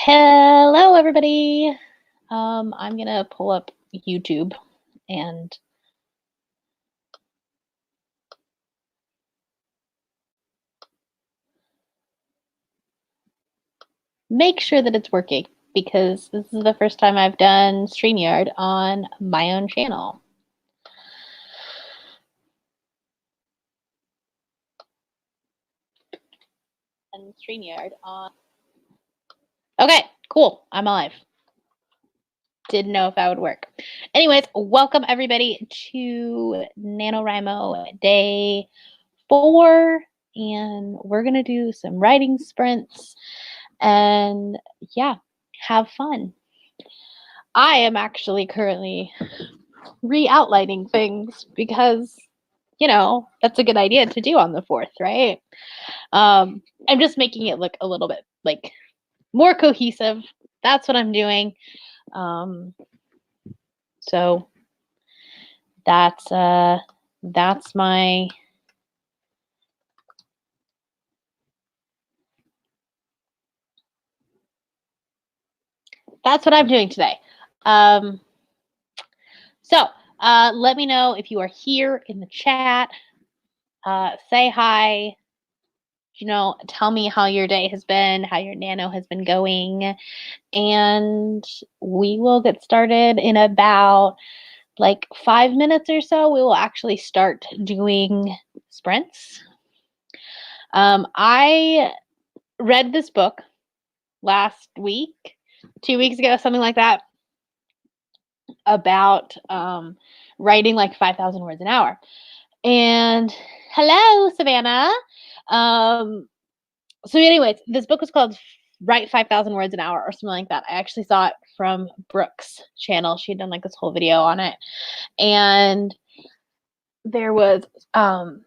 Hello, everybody. I'm gonna pull up YouTube and make sure that it's working because this is the first time I've done StreamYard on my own channel. And StreamYard on. Okay, cool. I'm alive. Didn't know if that would work. Anyways, welcome everybody to NaNoWriMo day 4, and we're gonna do some writing sprints and yeah, have fun. I am actually currently re-outlining things because, that's a good idea to do on the 4th, right? I'm just making it look a little bit like more cohesive. That's what I'm doing. So that's my that's what I'm doing today. So let me know if you are here in the chat. Say hi. Tell me how your day has been, how your nano has been going, and we will get started in about like 5 minutes or so. We will actually start doing sprints. I read this book last week, 2 weeks ago, something like that, about writing like 5,000 words an hour. And hello, Savannah. So anyways, this book was called Write 5,000 Words an Hour or something like that. I actually saw it from Brooke's channel. She had done like this whole video on it. And there was, what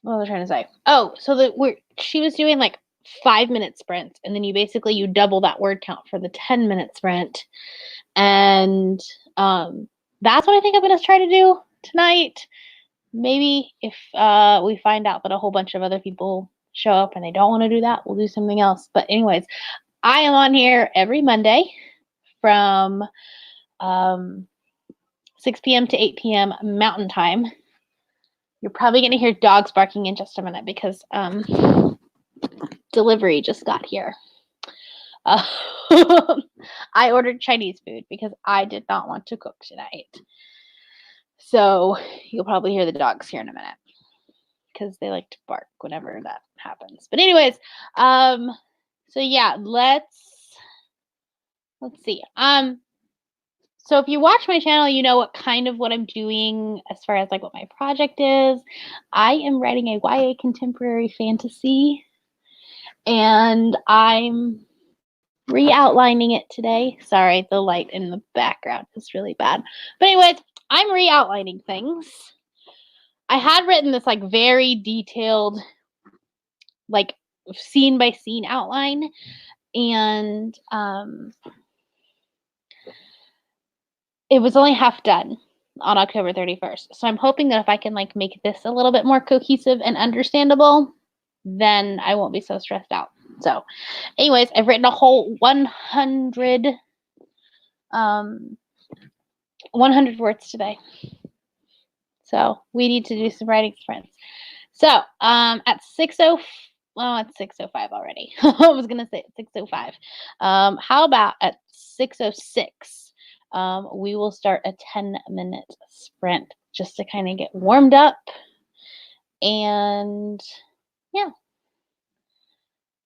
was I trying to say? Oh, so she was doing like 5-minute sprints, and then you double that word count for the 10-minute sprint. And that's what I think I'm going to try to do tonight. Maybe if we find out that a whole bunch of other people show up and they don't want to do that, we'll do something else. But anyways, I am on here every Monday from 6 p.m. to 8 p.m. Mountain Time. You're probably going to hear dogs barking in just a minute because delivery just got here. I ordered Chinese food because I did not want to cook tonight. So you'll probably hear the dogs here in a minute because they like to bark whenever that happens. But anyways, so yeah, let's see. So if you watch my channel, you know what I'm doing as far as like what my project is. I am writing a YA contemporary fantasy, and I'm re-outlining it today. Sorry, the light in the background is really bad. But anyways, I'm re-outlining things. I had written this like very detailed, like scene by scene outline, and it was only half done on October 31st. So I'm hoping that if I can like make this a little bit more cohesive and understandable, then I won't be so stressed out. So anyways, I've written a whole 100 words today. So we need to do some writing sprints. So at it's 6:05 already. I was gonna say 6:05. How about at 6:06? We will start a 10-minute sprint just to kind of get warmed up. And yeah.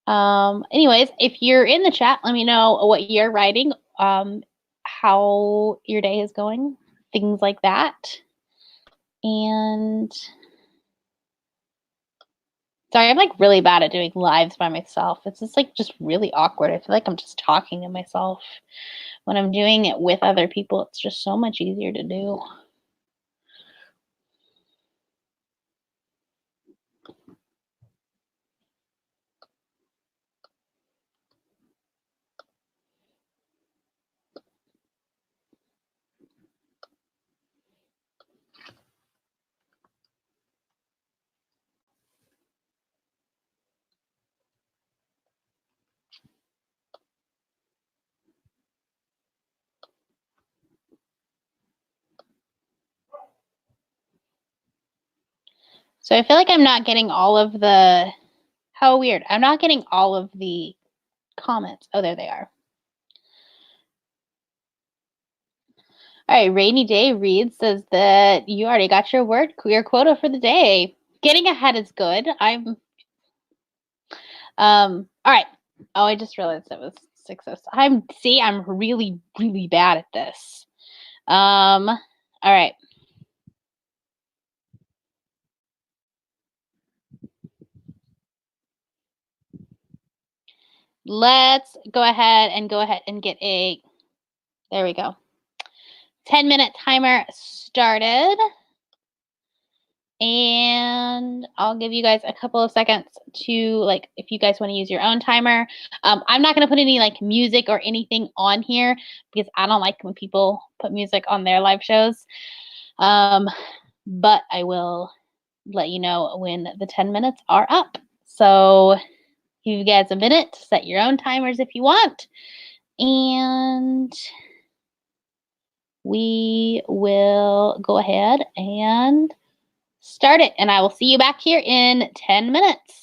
Anyways, if you're in the chat, let me know what you're writing, how your day is going, things like that. And sorry, I'm like really bad at doing lives by myself. It's just really awkward. I feel like I'm just talking to myself. When I'm doing it with other people, it's just so much easier to do. So I feel like I'm not getting all of the, how weird. I'm not getting all of the comments. Oh, there they are. All right, Rainy Day Reed says that you already got your quota for the day. Getting ahead is good. All right. Oh, I just realized it was 6:06. I'm really, really bad at this. All right. Let's go ahead and get a, there we go. 10-minute timer started. And I'll give you guys a couple of seconds to, like, if you guys want to use your own timer. I'm not going to put any like music or anything on here because I don't like when people put music on their live shows. But I will let you know when the 10 minutes are up. So give you guys a minute to set your own timers if you want. And we will go ahead and start it. And I will see you back here in 10 minutes.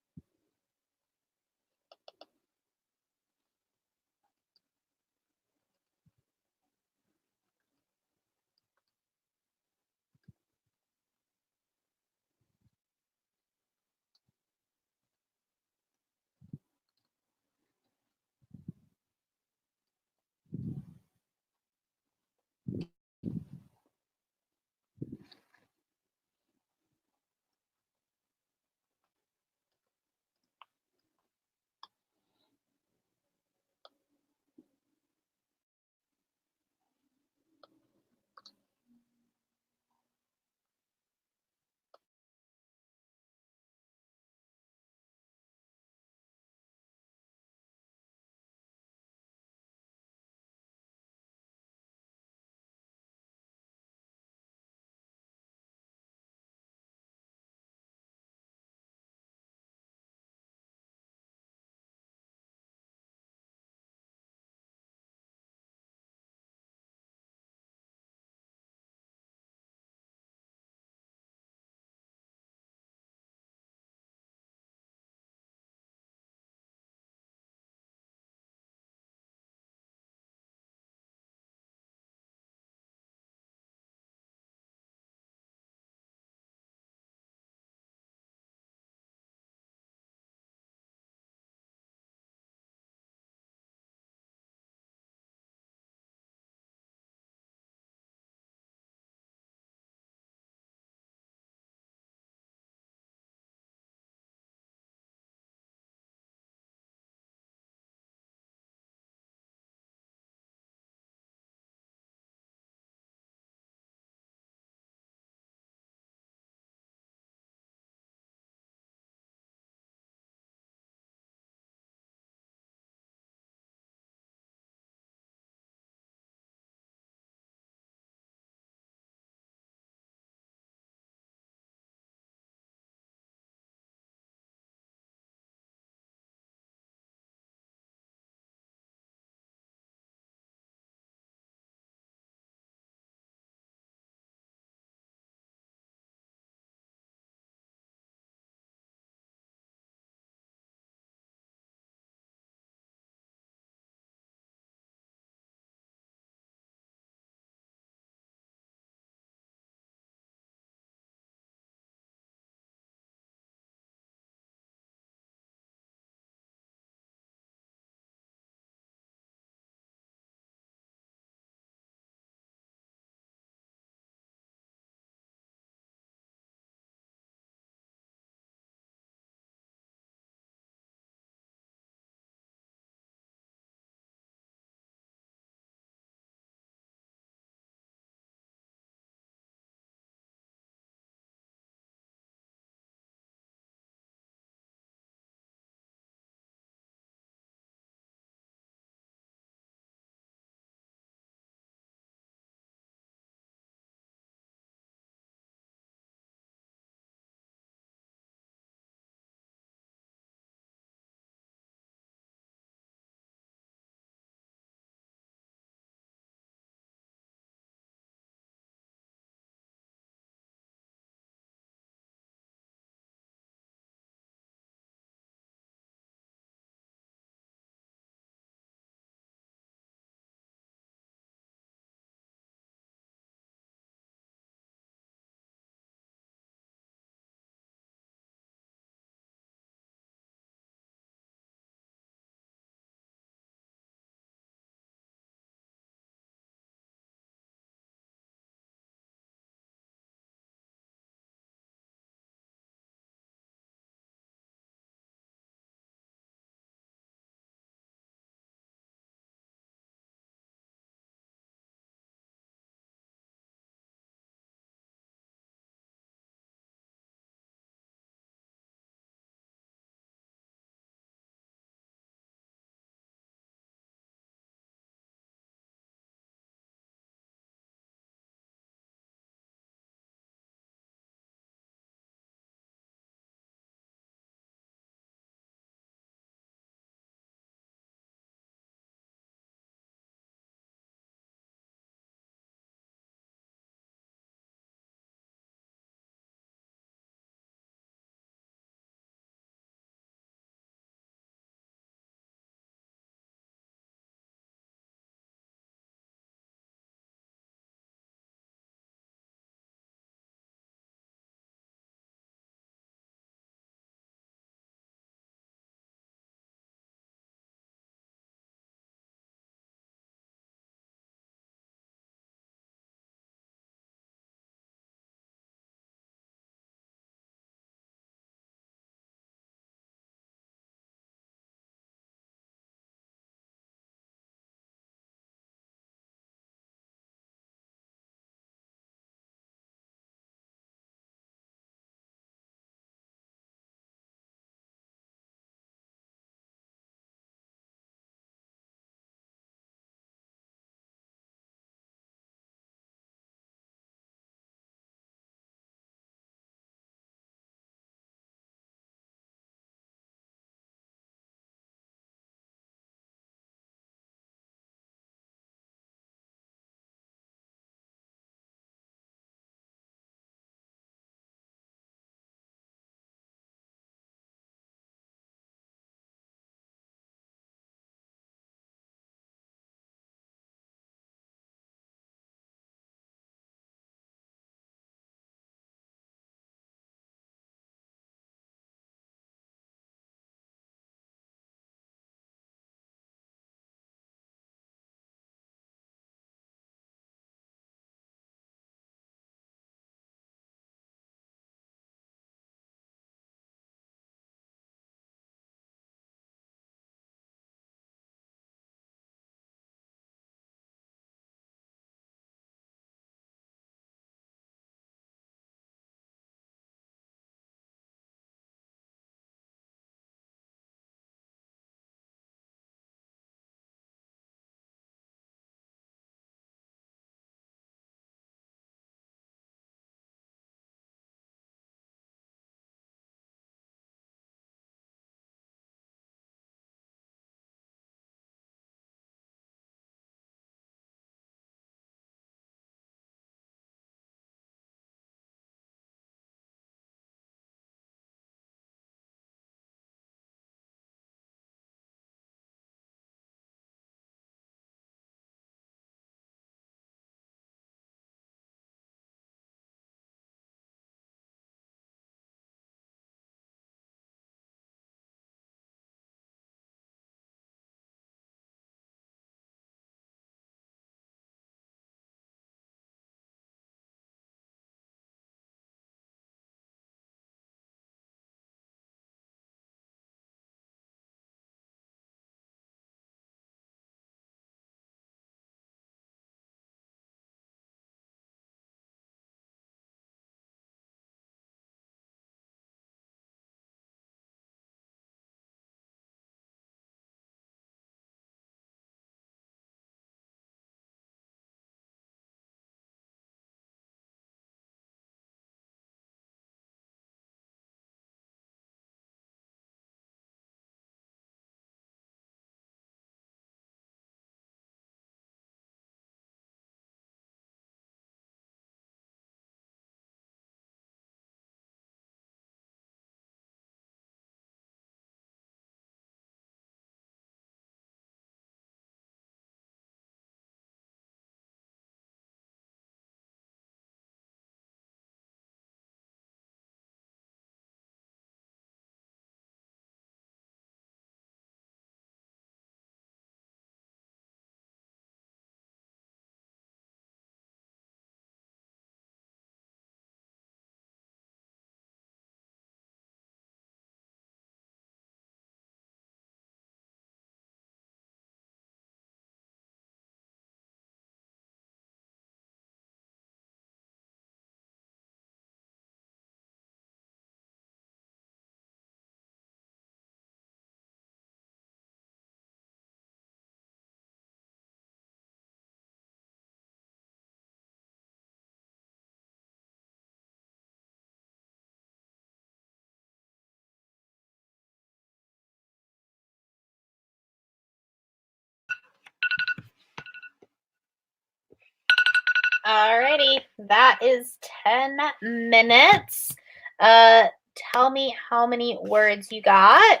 Alrighty, that is 10 minutes. Tell me how many words you got.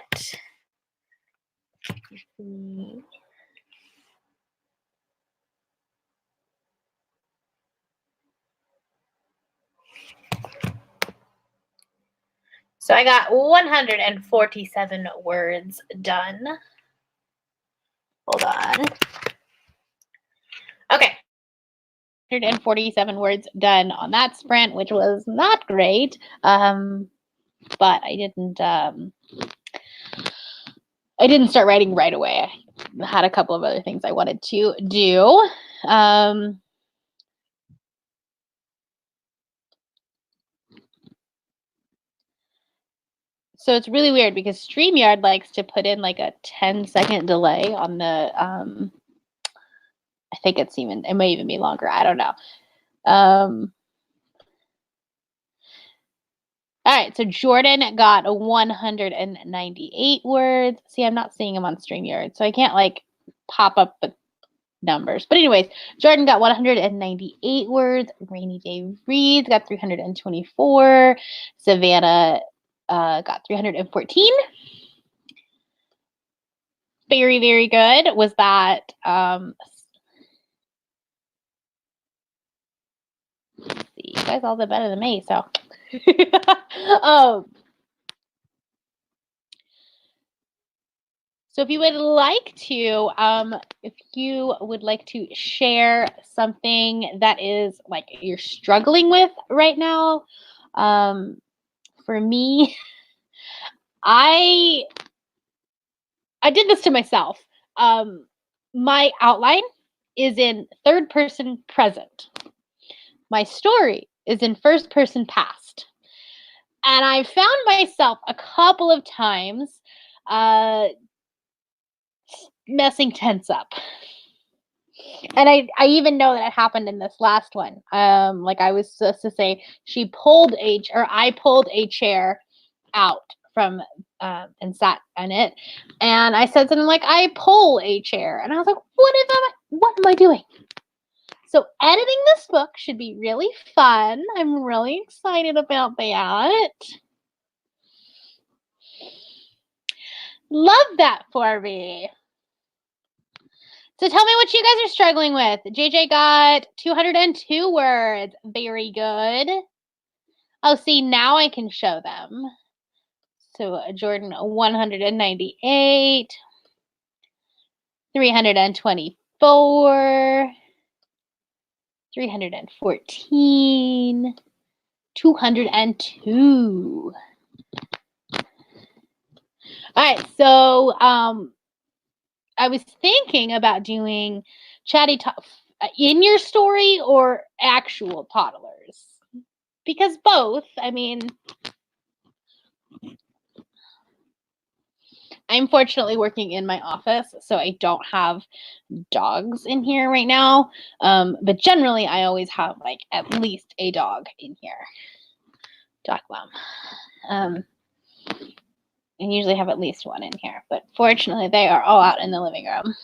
So I got 147 words done. Hold on. Okay. 147 words done on that sprint, which was not great. But I didn't start writing right away. I had a couple of other things I wanted to do. So it's really weird because StreamYard likes to put in like a 10-second delay on the, I think it may even be longer. I don't know. All right, so Jordan got 198 words. See, I'm not seeing them on StreamYard, so I can't like pop up the numbers. But anyways, Jordan got 198 words. Rainy Day Reads got 324. Savannah got 314. Very, very good. Was that let's see, you guys all did better than me, so so if you would like to share something that is like you're struggling with right now, for me, I did this to myself. My outline is in third person present. My story is in first person past. And I found myself a couple of times messing tense up. And I even know that it happened in this last one. Like I was supposed to say, I pulled a chair out from and sat on it, and I said something like, "I pull a chair," and I was like, "What am I doing?" So editing this book should be really fun. I'm really excited about that. Love that for me. So tell me what you guys are struggling with. JJ got 202 words. Very good. Oh, see, now I can show them. So Jordan, 198, 324, 314, 202. All right, so I was thinking about doing chatty talk in your story or actual toddlers, because both, I mean, I'm fortunately working in my office, so I don't have dogs in here right now. But generally, I always have like at least a dog in here. Dog mom. I usually have at least one in here, but fortunately, they are all out in the living room.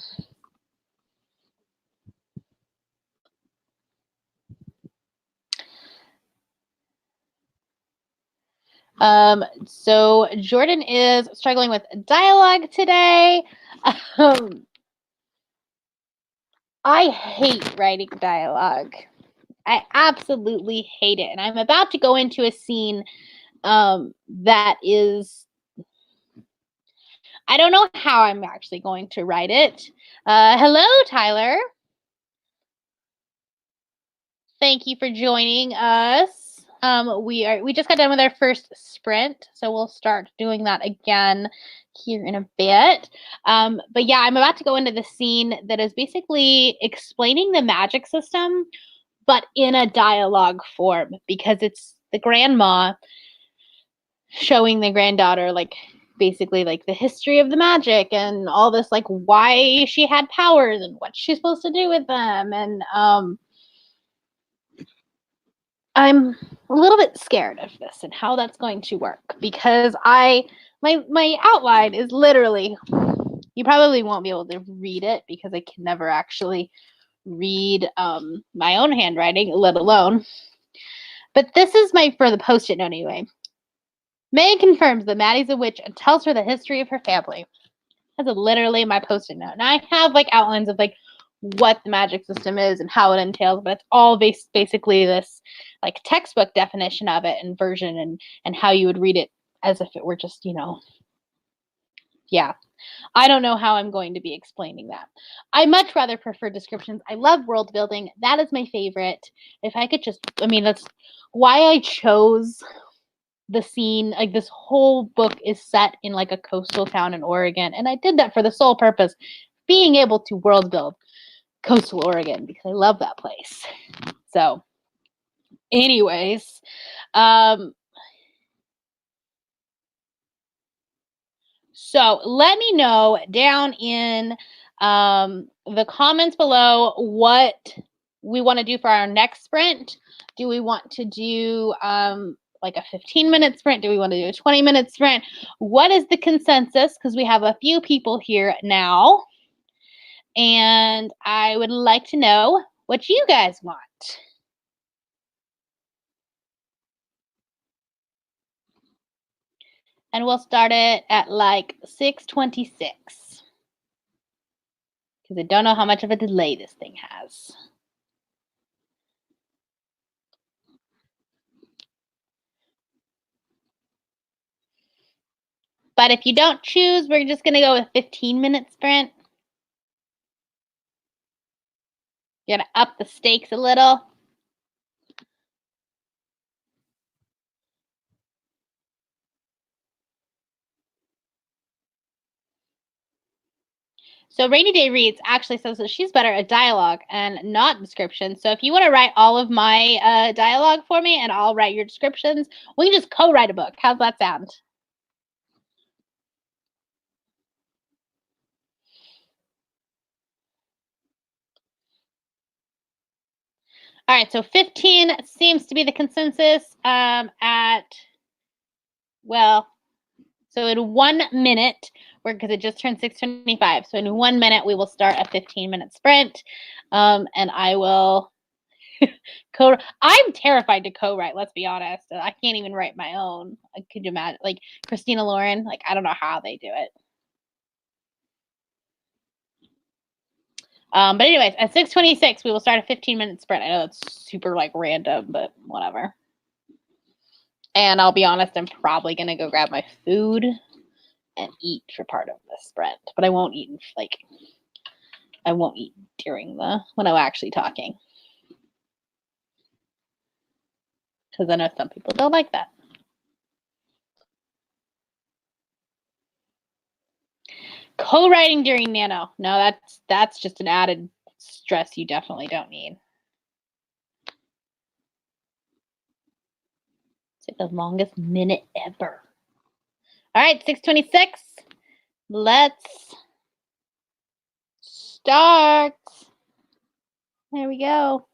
So Jordan is struggling with dialogue today. I hate writing dialogue. I absolutely hate it. And I'm about to go into a scene that is, I don't know how I'm actually going to write it. Hello, Tyler. Thank you for joining us. We just got done with our first sprint, so we'll start doing that again here in a bit. But yeah, I'm about to go into the scene that is basically explaining the magic system, but in a dialogue form, because it's the grandma showing the granddaughter like basically like the history of the magic and all this, like why she had powers and what she's supposed to do with them. And I'm a little bit scared of this and how that's going to work, because my outline is literally, you probably won't be able to read it because I can never actually read my own handwriting, let alone. But this is for the Post-it note anyway. May confirms that Maddie's a witch and tells her the history of her family. That's literally my Post-it note. And I have like outlines of like what the magic system is and how it entails, but it's all basically this like textbook definition of it and version and how you would read it as if it were just, yeah. I don't know how I'm going to be explaining that. I much rather prefer descriptions. I love world building. That is my favorite. If I could just, that's why I chose the scene. Like this whole book is set in like a coastal town in Oregon. And I did that for the sole purpose being able to world build coastal Oregon because I love that place. So anyways, so let me know down in the comments below what we want to do for our next sprint. Do we want to do like a 15-minute sprint? Do we want to do a 20-minute sprint? What is the consensus? Because we have a few people here now. And I would like to know what you guys want. And we'll start it at like 6:26. Because I don't know how much of a delay this thing has. But if you don't choose, we're just going to go with 15-minute sprint. You're going to up the stakes a little. So Rainy Day Reads actually says that she's better at dialogue and not description. So if you want to write all of my dialogue for me and I'll write your descriptions, we can just co-write a book. How's that sound? All right, so 15 seems to be the consensus so in 1 minute, because it just turned 6:25. So in 1 minute, we will start a 15-minute sprint. And I will I'm terrified to co-write, let's be honest. I can't even write my own. Could you imagine? Like Christina Lauren, like I don't know how they do it. But anyways, at 6:26, we will start a 15-minute sprint. I know it's super like random, but whatever. And I'll be honest, I'm probably gonna go grab my food and eat for part of the sprint. But I won't eat during when I'm actually talking. Because I know some people don't like that. Co-writing during Nano. No, that's just an added stress you definitely don't need. It's like the longest minute ever. All right, 6:26. Let's start. There we go.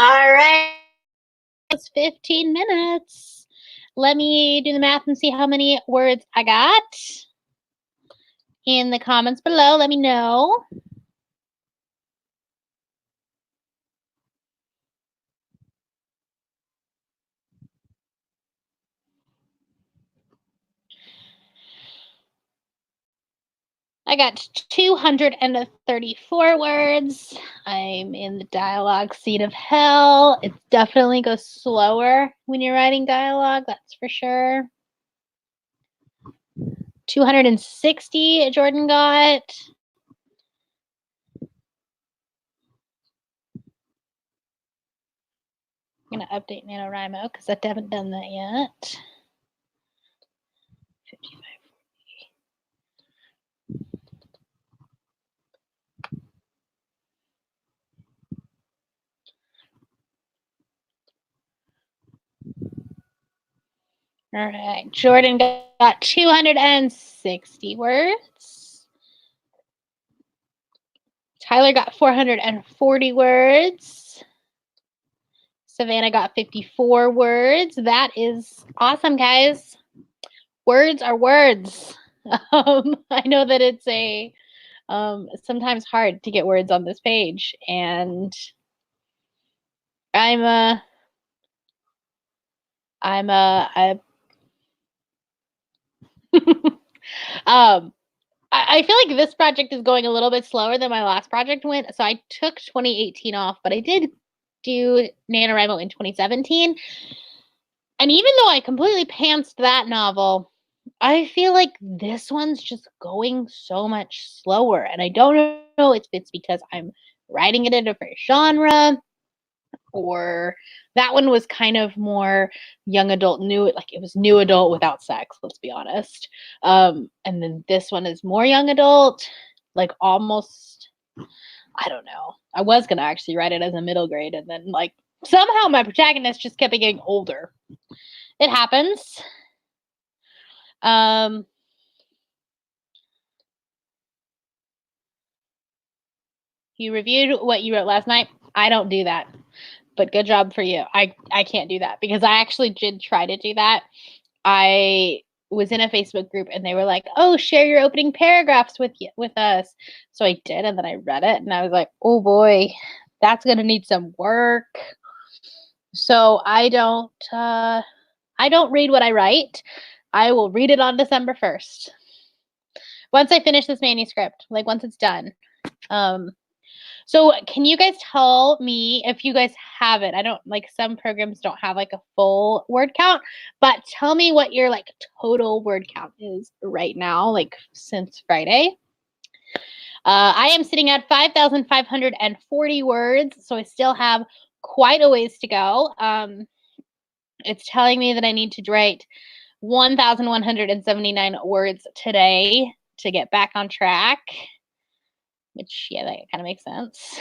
All right. It's 15 minutes. Let me do the math and see how many words I got. In the comments below, let me know. I got 234 words. I'm in the dialogue seat of hell. It definitely goes slower when you're writing dialogue, that's for sure. 260 Jordan got. I'm going to update NaNoWriMo because I haven't done that yet. 55. All right, Jordan got 260 words. Tyler got 440 words. Savannah got 54 words. That is awesome, guys. Words are words. I know that it's sometimes hard to get words on this page, and I feel like this project is going a little bit slower than my last project went. So I took 2018 off, but I did do NaNoWriMo in 2017. And even though I completely pantsed that novel, I feel like this one's just going so much slower. And I don't know if it's because I'm writing it in a different genre, or that one was kind of more young adult, it was new adult without sex, let's be honest. And then this one is more young adult, like almost, I don't know. I was going to actually write it as a middle grade, and then like somehow my protagonist just kept getting older. It happens. You reviewed what you wrote last night. I don't do that, but good job for you. I can't do that because I actually did try to do that. I was in a Facebook group and they were like, "Oh, share your opening paragraphs with us." So I did, and then I read it and I was like, "Oh boy, that's going to need some work." So I don't read what I write. I will read it on December 1st. Once I finish this manuscript, like once it's done. So can you guys tell me if you guys have it? I don't, like, some programs don't have like a full word count, but tell me what your like total word count is right now, like since Friday. I am sitting at 5,540 words, so I still have quite a ways to go. It's telling me that I need to write 1,179 words today to get back on track, which, yeah, that kind of makes sense.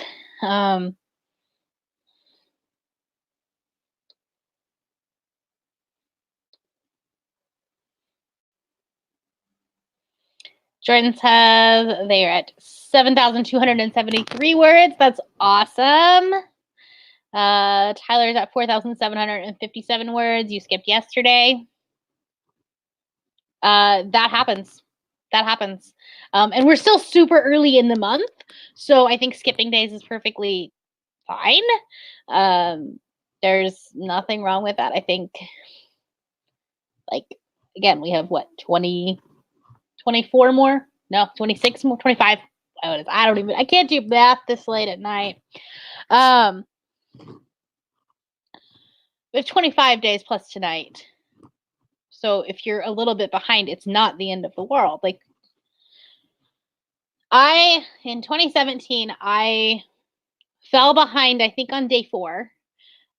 Jordan says they are at 7,273 words. That's awesome. Tyler's at 4,757 words. You skipped yesterday. That happens. That happens. And we're still super early in the month, so I think skipping days is perfectly fine. There's nothing wrong with that. I think, like, again, we have what, 24 more? No, 26 more, 25. I can't do math this late at night. We have 25 days plus tonight. So if you're a little bit behind, it's not the end of the world. Like, in 2017, I fell behind, I think, on day 4.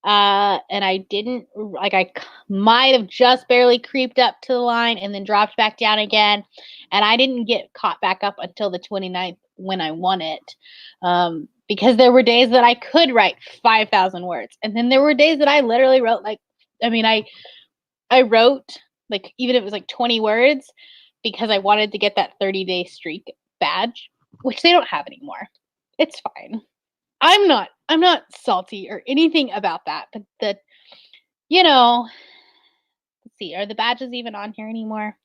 And I didn't, like, I might have just barely creeped up to the line and then dropped back down again. And I didn't get caught back up until the 29th when I won it. Because there were days that I could write 5,000 words. And then there were days that I literally wrote, like, I wrote, like, even if it was like 20 words, because I wanted to get that 30-day streak badge, which they don't have anymore. It's fine. I'm not I'm not salty or anything about that, but let's see, are the badges even on here anymore?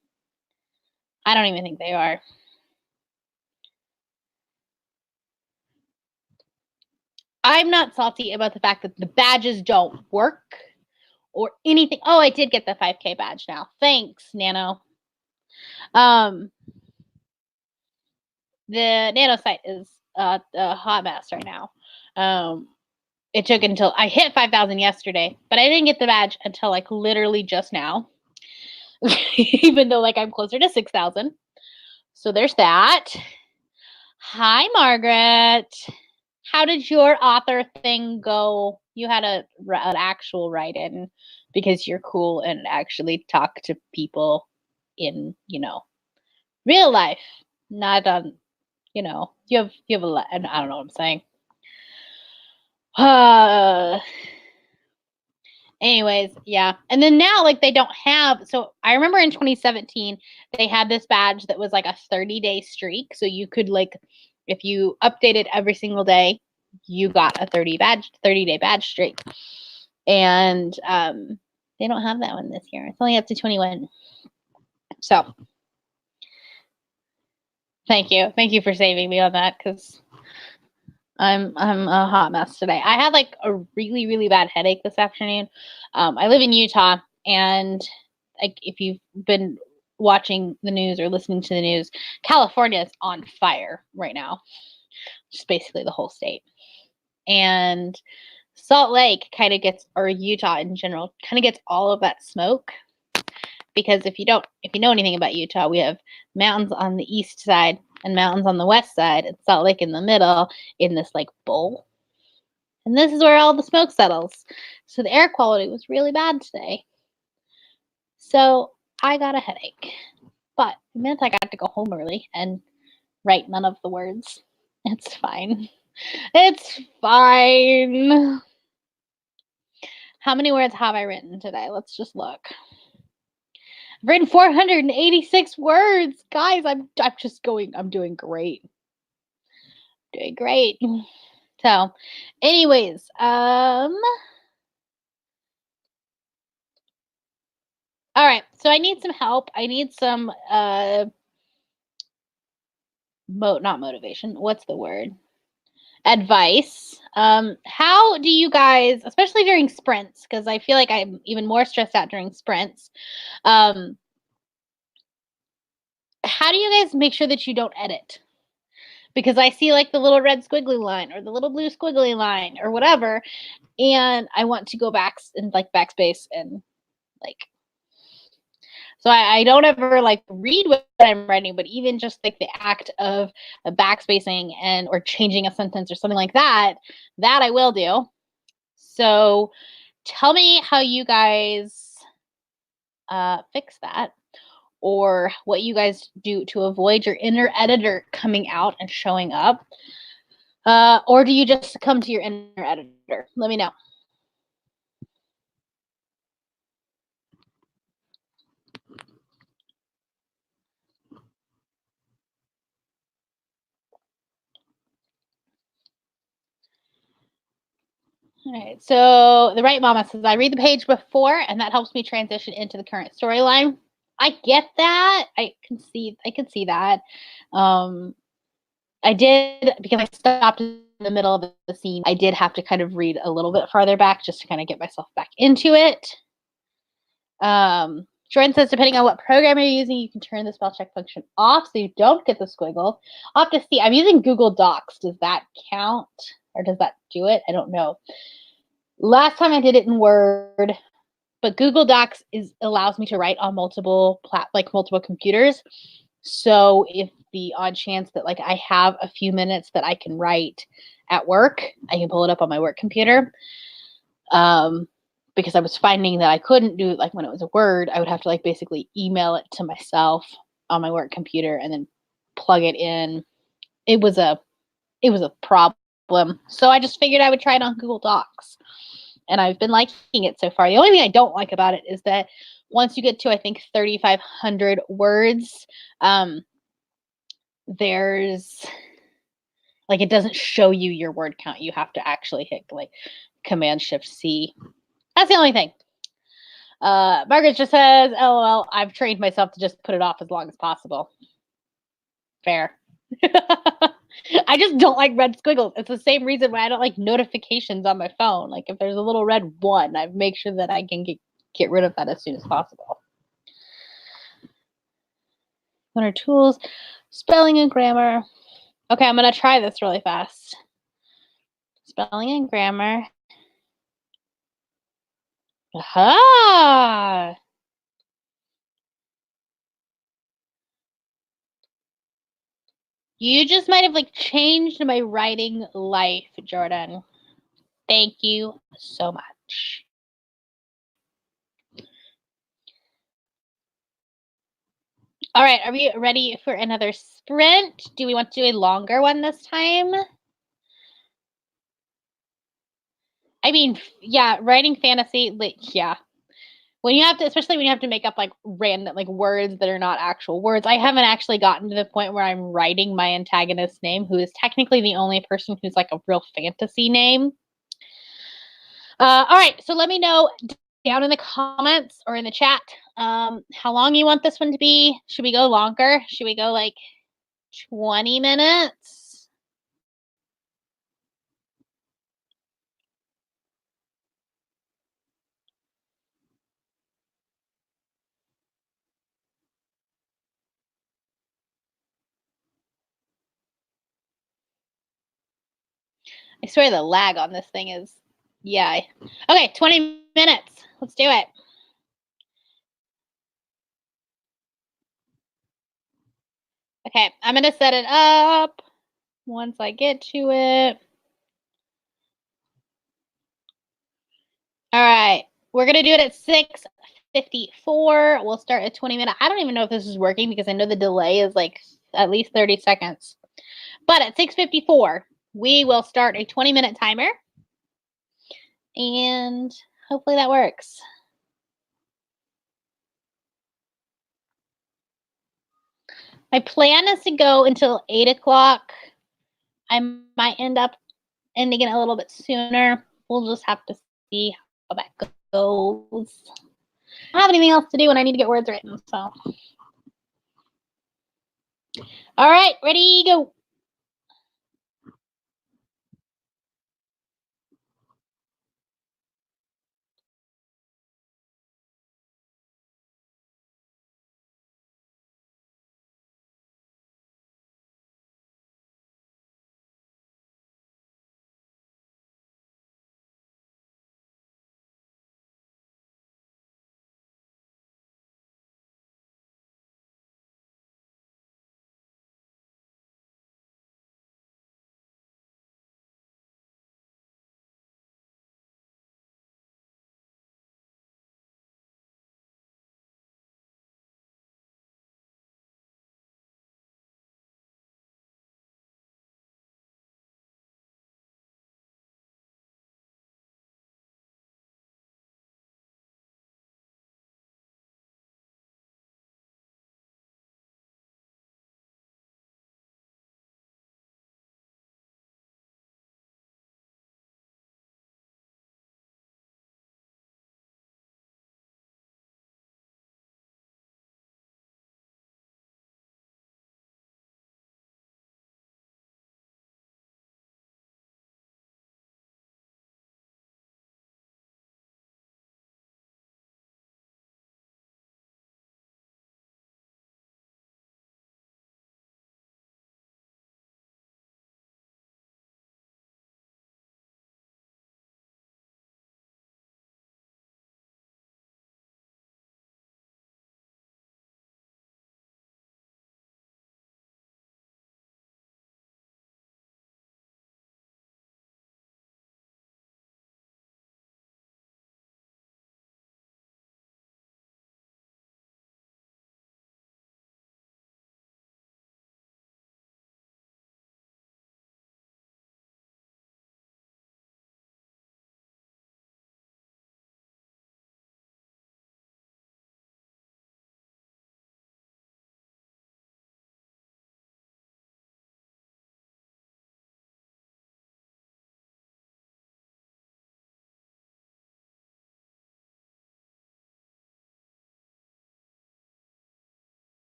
I don't even think they are. I'm not salty about the fact that the badges don't work or anything. Oh, I did get the 5K badge now. Thanks, Nano. The Nano site is a hot mess right now. It took until I hit 5,000 yesterday, but I didn't get the badge until like literally just now. Even though like I'm closer to 6,000. So there's that. Hi, Margaret. How did your author thing go? You had an actual write-in because you're cool and actually talk to people in, real life, not on, you have a, I don't know what I'm saying. Anyways, yeah. And then now, like, they don't have, so I remember in 2017, they had this badge that was like a 30-day streak. So you could, like, if you updated every single day, you got a 30-day badge streak. And they don't have that one this year. It's only up to 21. So thank you. Thank you for saving me on that, because I'm a hot mess today. I had like a really, really bad headache this afternoon. I live in Utah, and like if you've been watching the news or listening to the news, California is on fire right now. Just basically the whole state. And Salt Lake kind of gets, or Utah in general, kind of gets all of that smoke. Because if you know anything about Utah, we have mountains on the east side and mountains on the west side, and Salt Lake in the middle in this like bowl. And this is where all the smoke settles. So the air quality was really bad today. So I got a headache. But it meant I got to go home early and write none of the words. It's fine. It's fine. How many words have I written today? Let's just look. I've written 486 words. Guys, I'm doing great. Doing great. So, anyways, all right. So I need some help. I need some not motivation. What's the word? Advice. How do you guys, especially during sprints, because I feel like I'm even more stressed out during sprints. How do you guys make sure that you don't edit? Because I see like the little red squiggly line or the little blue squiggly line or whatever, and I want to go back and like backspace and like. So I don't ever like read what I'm writing, but even just like the act of backspacing and or changing a sentence or something like that I will do. So tell me how you guys fix that, or what you guys do to avoid your inner editor coming out and showing up. Or do you just succumb to your inner editor? Let me know. All right, so the right mama says, I read the page before, and that helps me transition into the current storyline. I get that. I can see that. I did, because I stopped in the middle of the scene. I did have to kind of read a little bit farther back just to kind of get myself back into it. Jordan says, depending on what program you're using, you can turn the spell check function off so you don't get the squiggle. I'll have to see. I'm using Google Docs. Does that count? Or does that do it? I don't know. Last time I did it in Word, but Google Docs allows me to write on multiple computers. So if the odd chance that like I have a few minutes that I can write at work, I can pull it up on my work computer. Because I was finding that I couldn't do it like when it was a Word, I would have to like basically email it to myself on my work computer and then plug it in. It was a problem. So I just figured I would try it on Google Docs. And I've been liking it so far. The only thing I don't like about it is that once you get to, I think, 3,500 words, there's Like, it doesn't show you your word count. You have to actually hit, like, Command Shift C. That's the only thing. Margaret just says, LOL, I've trained myself to just put it off as long as possible. Fair. I just don't like red squiggles. It's the same reason why I don't like notifications on my phone. Like, if there's a little red 1, I make sure that I can get rid of that as soon as possible. What are tools? Spelling and grammar. Okay, I'm going to try this really fast. Spelling and grammar. Aha! You just might have like changed my writing life, Jordan. Thank you so much. All right, are we ready for another sprint? Do we want to do a longer one this time? I mean, yeah, writing fantasy, like, yeah. When you have to, especially when you have to make up like random, like words that are not actual words. I haven't actually gotten to the point where I'm writing my antagonist's name, who is technically the only person who's like a real fantasy name. All right, so let me know down in the comments or in the chat how long you want this one to be. Should we go longer? Should we go like 20 minutes? I swear the lag on this thing is, yeah. Okay, 20 minutes. Let's do it. Okay, I'm going to set it up once I get to it. All right, we're going to do it at 6:54. We'll start at 20 minutes. I don't even know if this is working because I know the delay is like at least 30 seconds. But at 6:54, we will start a 20-minute timer. And hopefully that works. My plan is to go until 8 o'clock. I might end up ending it a little bit sooner. We'll just have to see how that goes. I don't have anything else to do when I need to get words written, so. All right, ready, go.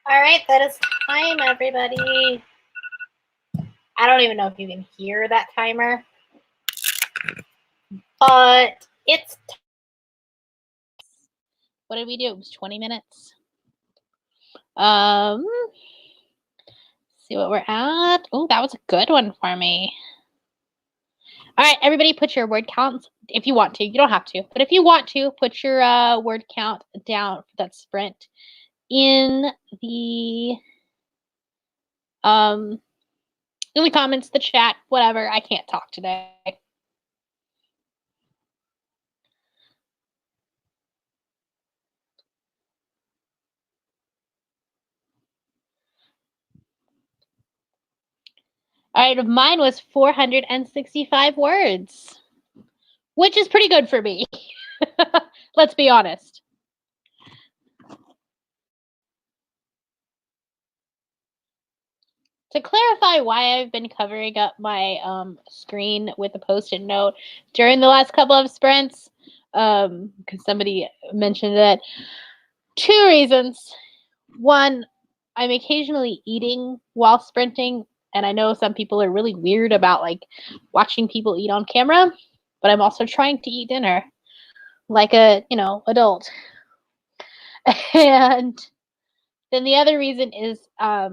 All right, that is time, everybody. I don't even know if you can hear that timer, but it's. What did we do? It was 20 minutes. See what we're at. Oh, that was a good one for me. All right, everybody, put your word counts if you want to. You don't have to, but if you want to, put your word count down for that sprint in the comments, the chat, whatever. I can't talk today. All right, mine was 465 words, which is pretty good for me. Let's be honest. To clarify why I've been covering up my screen with a Post-it note during the last couple of sprints, because somebody mentioned it, 2 reasons. One, I'm occasionally eating while sprinting, and I know some people are really weird about like watching people eat on camera, but I'm also trying to eat dinner like a, adult. And then the other reason is my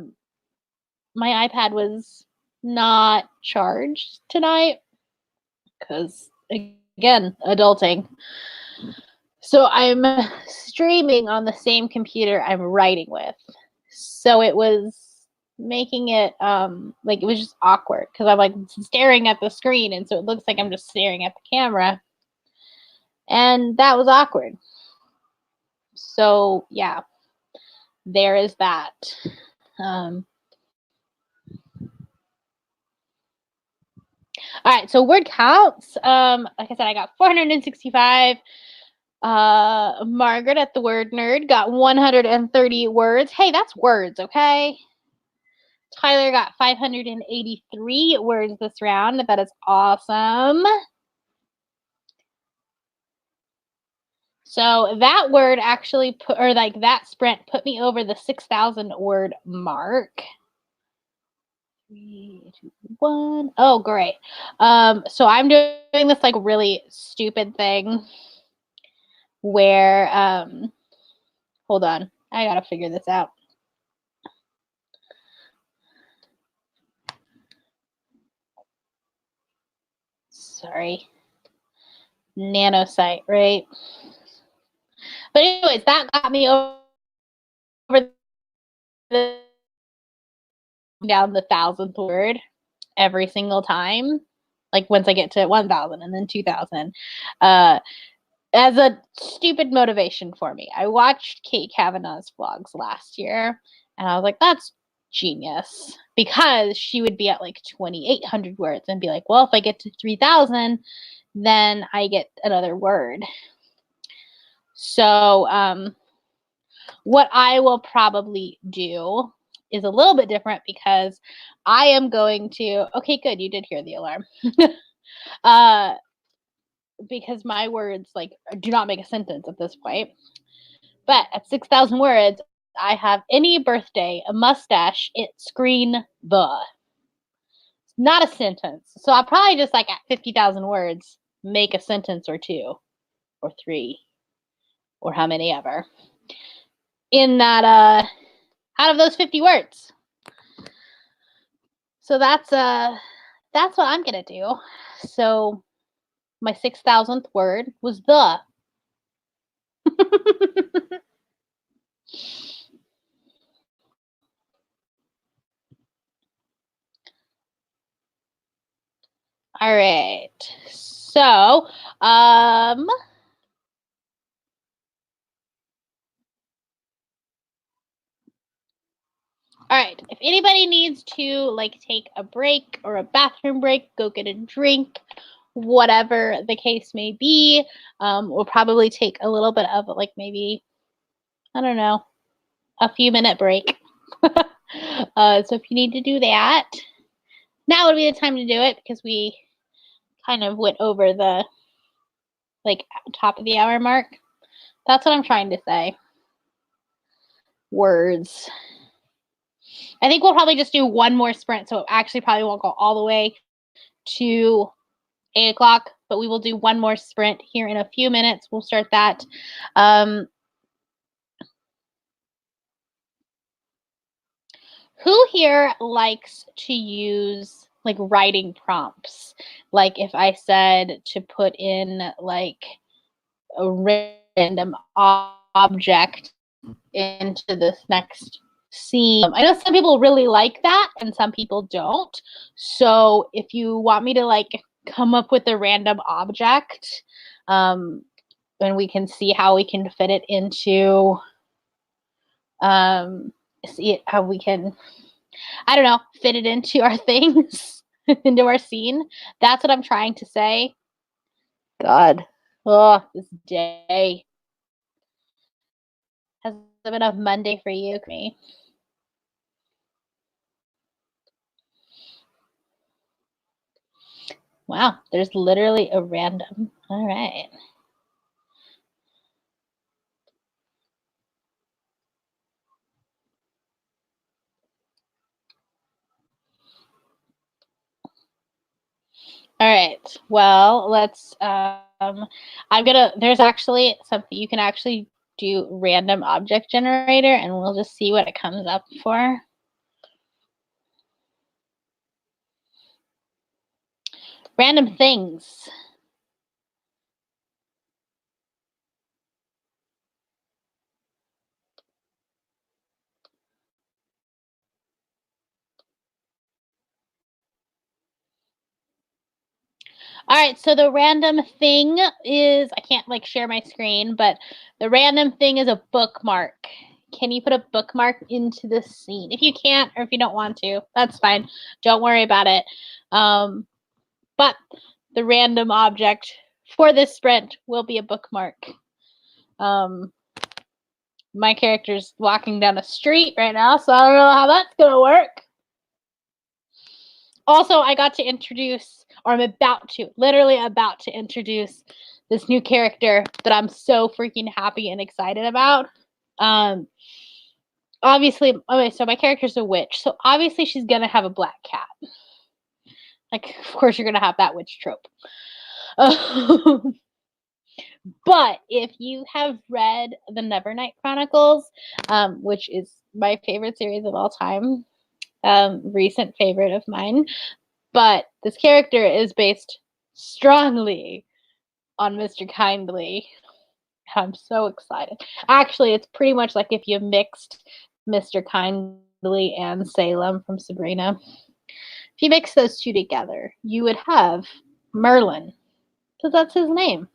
iPad was not charged tonight because, again, adulting. So I'm streaming on the same computer I'm writing with. So it was making it like it was just awkward because I'm like staring at the screen, and so it looks like I'm just staring at the camera, and that was awkward. So yeah, there is that. All right, so word counts. Like I said, I got 465. Margaret at the Word Nerd got 130 words. Hey, that's words, okay? Tyler got 583 words this round. That is awesome. So that word actually that sprint put me over the 6,000 word mark. 3, 2, 1. Oh, great. So I'm doing this like really stupid thing where, hold on, I gotta figure this out. Sorry. Nano site, right? But anyways, that got me over down the 1,000th word every single time. Like once I get to 1,000 and then 2,000. As a stupid motivation for me. I watched Kate Kavanaugh's vlogs last year, and I was like, that's genius. Because she would be at like 2,800 words and be like, well, if I get to 3,000, then I get another word. So what I will probably do is a little bit different because I am going to, okay, good, you did hear the alarm. Because my words like do not make a sentence at this point. But at 6,000 words, I have any birthday, a mustache, it screen the. Not a sentence. So I'll probably just like at 50,000 words make a sentence or 2 or 3 or how many ever in that out of those 50 words. So that's what I'm gonna do. So my 6,000th word was the. All right. So all right, if anybody needs to like take a break or a bathroom break, go get a drink, whatever the case may be, we'll probably take a little bit of like maybe, I don't know, a few minute break. So if you need to do that, now would be the time to do it because we kind of went over the like top of the hour mark. That's what I'm trying to say. Words. I think we'll probably just do one more sprint, so it actually probably won't go all the way to 8 o'clock, but we will do one more sprint here in a few minutes. We'll start that. Who here likes to use like writing prompts? Like if I said to put in like a random object into this next scene. I know some people really like that and some people don't. So if you want me to like come up with a random object, and we can see how we can fit it into, see how we can, I don't know, fit it into our things, into our scene. That's what I'm trying to say. God, oh, this day. Has it been a Monday for you, me? Wow, there's literally a random. All right. All right. Well, let's there's actually something you can actually do random object generator and we'll just see what it comes up for. Random things. All right, so the random thing is, I can't like share my screen, but the random thing is a bookmark. Can you put a bookmark into the scene? If you can't, or if you don't want to, that's fine. Don't worry about it. But the random object for this sprint will be a bookmark. My character's walking down a street right now, so I don't know how that's gonna work. Also, I got to introduce, or I'm literally about to introduce this new character that I'm so freaking happy and excited about. Obviously, okay, so my character's a witch, so obviously she's gonna have a black cat. Like, of course you're gonna have that witch trope. But if you have read the Nevernight Chronicles, which is my favorite series of all time, recent favorite of mine, but this character is based strongly on Mr. Kindly. I'm so excited. Actually, it's pretty much like if you mixed Mr. Kindly and Salem from Sabrina. If you mix those two together, you would have Merlin, because that's his name.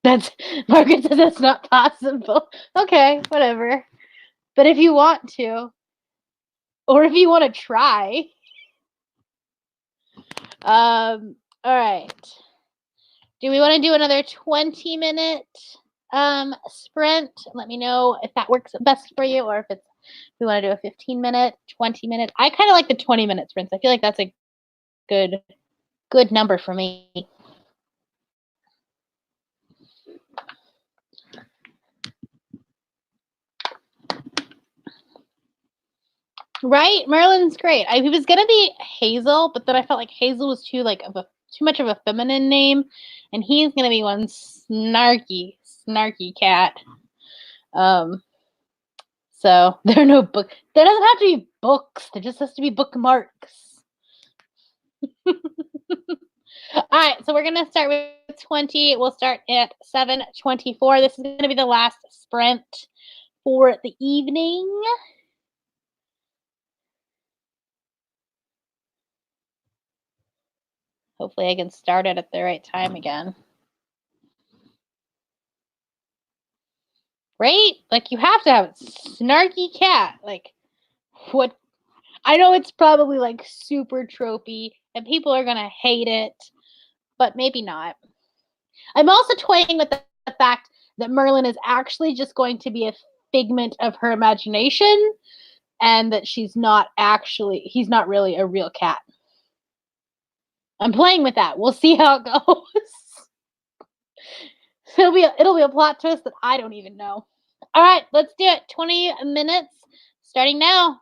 That's Margaret says that's not possible. Okay, whatever. But if you want to, or if you want to try, all right. Do we want to do another 20-minute sprint? Let me know if that works best for you, or if we want to do a 15-minute, 20-minute. I kind of like the 20-minute sprints. I feel like that's a good number for me. Right? Merlin's great. He was gonna be Hazel, but then I felt like Hazel was too much of a feminine name, and he's gonna be one snarky cat. So there are no book. There doesn't have to be books. There just has to be bookmarks. All right, so we're gonna start with 20. We'll start at 7:24. This is gonna be the last sprint for the evening. Hopefully I can start it at the right time again. Right? Like, you have to have a snarky cat. Like, what? I know it's probably like super tropey and people are gonna hate it, but maybe not. I'm also toying with the fact that Merlin is actually just going to be a figment of her imagination and that he's not really a real cat. I'm playing with that. We'll see how it goes. It'll be a plot twist that I don't even know. All right, let's do it. 20 minutes Starting now.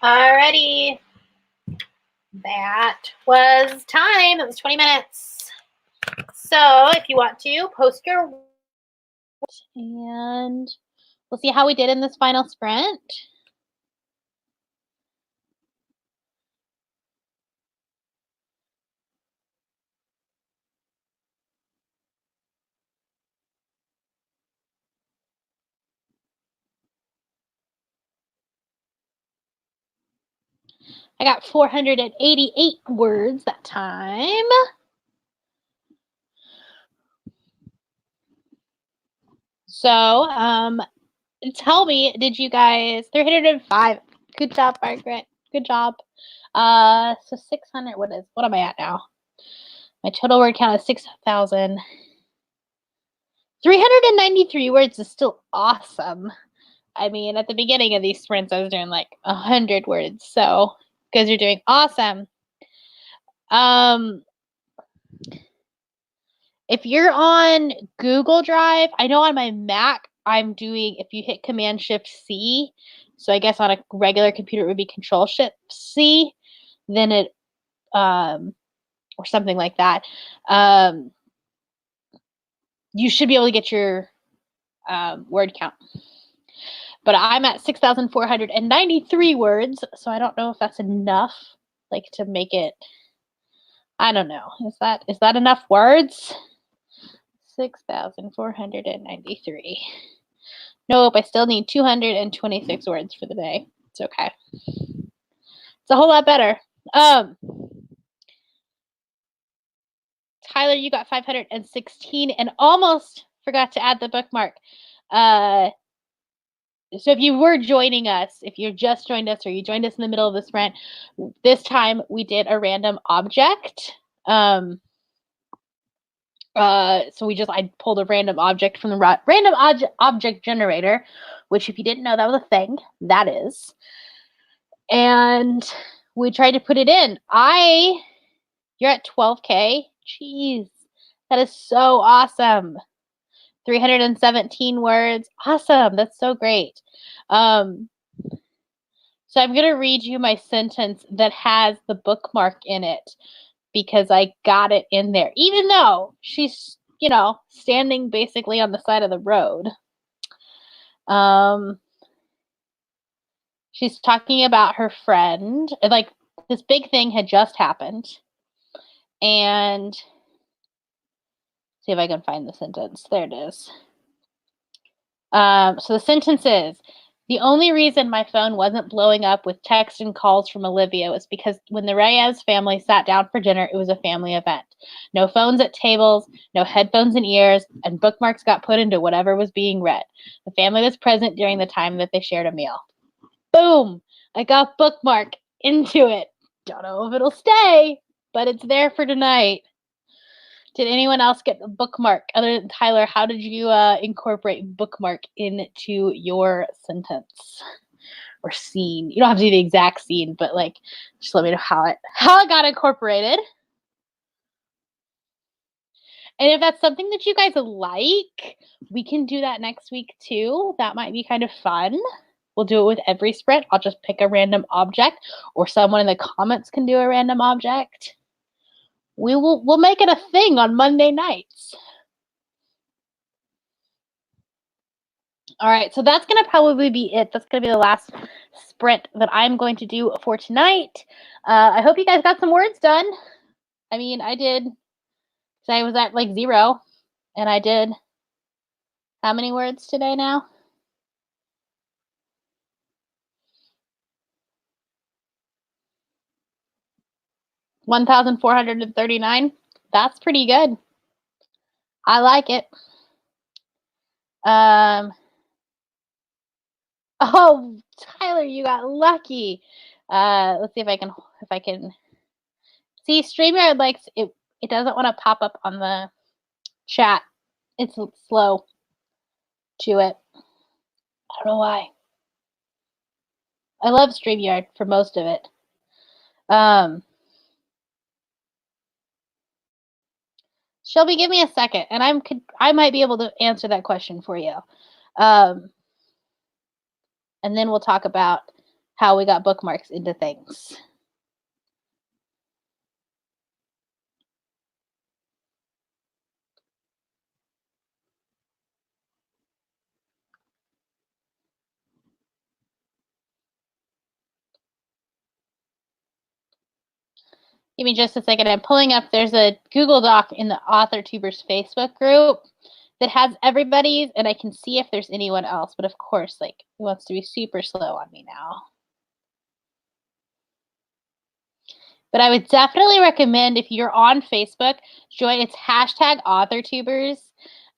Alrighty. That was time. It was 20 minutes. So if you want to, post your and we'll see how we did in this final sprint. I got 488 words that time. So, tell me, did you guys 305? Good job, Margaret. Good job. So 600. What am I at now? My total word count is 6,000. 393 words is still awesome. I mean, at the beginning of these sprints, I was doing like 100 words. So, you guys are doing awesome. If you're on Google Drive, I know on my Mac, I'm doing, if you hit Command Shift C, so I guess on a regular computer it would be Control Shift C, then it, or something like that, you should be able to get your word count. But I'm at 6,493 words, so I don't know if that's enough, like to make it, I don't know. Is that enough words? 6,493. Nope, I still need 226 words for the day. It's okay. It's a whole lot better. Tyler, you got 516 and almost forgot to add the bookmark. So if you were joining us, if you just joined us or you joined us in the middle of the sprint, this time we did a random object. So I pulled a random object from the random object generator, which if you didn't know that was a thing, that is. And we tried to put it in. You're at 12K. Jeez, that is so awesome. 317 words. Awesome. That's so great. So I'm going to read you my sentence that has the bookmark in it because I got it in there, even though she's, standing basically on the side of the road. She's talking about her friend. Like, this big thing had just happened. And see if I can find the sentence. There it is. So the sentence is, the only reason my phone wasn't blowing up with texts and calls from Olivia was because when the Reyes family sat down for dinner, it was a family event. No phones at tables, no headphones in ears, and bookmarks got put into whatever was being read. The family was present during the time that they shared a meal. Boom! I got bookmark into it. Don't know if it'll stay, but it's there for tonight. Did anyone else get the bookmark other than Tyler? How did you incorporate bookmark into your sentence or scene? You don't have to do the exact scene, but like, just let me know how it got incorporated. And if that's something that you guys like, we can do that next week too. That might be kind of fun. We'll do it with every sprint. I'll just pick a random object, or someone in the comments can do a random object. We'll make it a thing on Monday nights. All right, so that's going to probably be it. That's going to be the last sprint that I'm going to do for tonight. I hope you guys got some words done. I mean, I did. So I was at like 0, and I did how many words today now? $1,439. That's pretty good. I like it. Oh, Tyler, you got lucky. Let's see if I can see. StreamYard likes it. It doesn't want to pop up on the chat. It's slow to it. I don't know why. I love StreamYard for most of it. Shelby, give me a second, and I might be able to answer that question for you. And then we'll talk about how we got bookmarks into things. Give me just a second. I'm pulling up. There's a Google Doc in the AuthorTubers Facebook group that has everybody's, and I can see if there's anyone else. But of course, like, it wants to be super slow on me now. But I would definitely recommend, if you're on Facebook, join. It's hashtag AuthorTubers,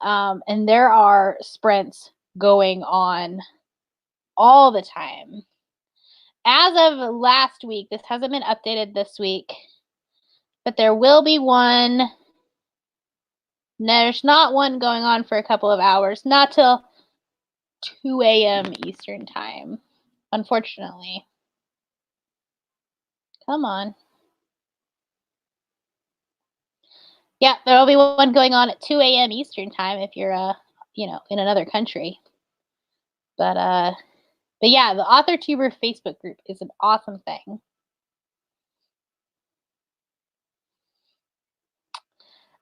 and there are sprints going on all the time. As of last week, this hasn't been updated this week, but there will be one. There's not one going on for a couple of hours, not till 2 a.m. Eastern time, unfortunately. Come on. Yeah, there will be one going on at 2 a.m. Eastern time if you're, you know, in another country. But yeah, the AuthorTuber Facebook group is an awesome thing.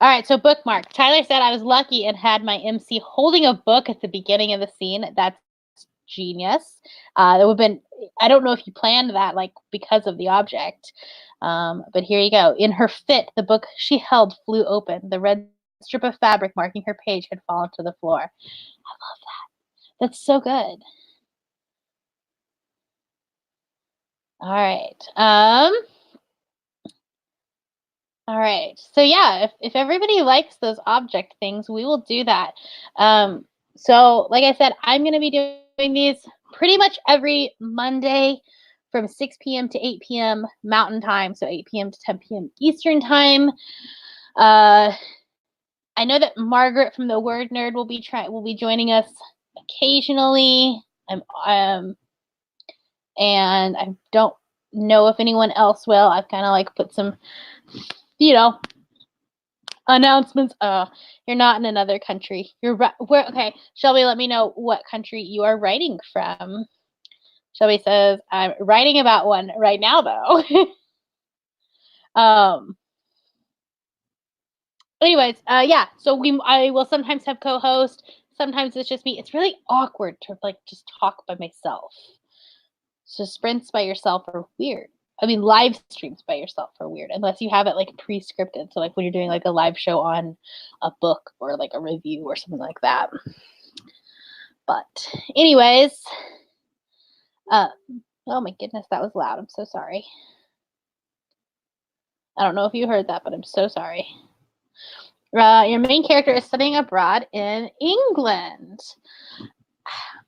All right, so bookmark. Tyler said I was lucky and had my MC holding a book at the beginning of the scene. That's genius. That would have been, I don't know if you planned that, like, because of the object. But here you go. In her fit, the book she held flew open. The red strip of fabric marking her page had fallen to the floor. I love that. That's so good. All right. All right. So yeah, if everybody likes those object things, we will do that. So like I said, I'm going to be doing these pretty much every Monday from 6 p.m. to 8 p.m. Mountain Time, so 8 p.m. to 10 p.m. Eastern Time. I know that Margaret from the Word Nerd will be joining us occasionally. And I don't know if anyone else will. I've kind of like put some, you know, announcements. You're not in another country. You're where? Okay, Shelby, let me know what country you are writing from. Shelby says, I'm writing about one right now, though. Anyways, yeah. So I will sometimes have co-host. Sometimes it's just me. It's really awkward to like just talk by myself. So sprints by yourself are weird. I mean, live streams by yourself are weird unless you have it like pre-scripted. So like when you're doing like a live show on a book or like a review or something like that. But anyways, oh my goodness, that was loud. I'm so sorry. I don't know if you heard that, but I'm so sorry. Your main character is studying abroad in England.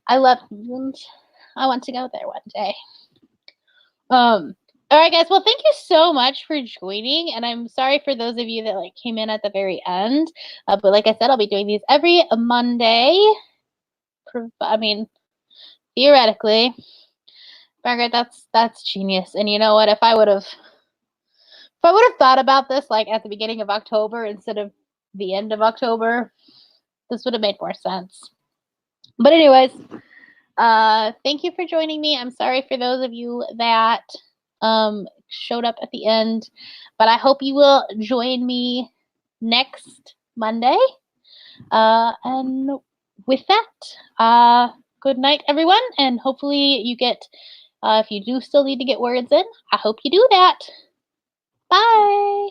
I love England. I want to go there one day. All right, guys. Well, thank you so much for joining, and I'm sorry for those of you that like came in at the very end. But like I said, I'll be doing these every Monday. I mean, theoretically, Margaret, that's genius. And you know what? If I would have thought about this like at the beginning of October instead of the end of October, this would have made more sense. But anyways, thank you for joining me. I'm sorry for those of you that showed up at the end, but I hope you will join me next Monday. And with that, good night, everyone, and hopefully you get, if you do still need to get words in, I hope you do that. Bye.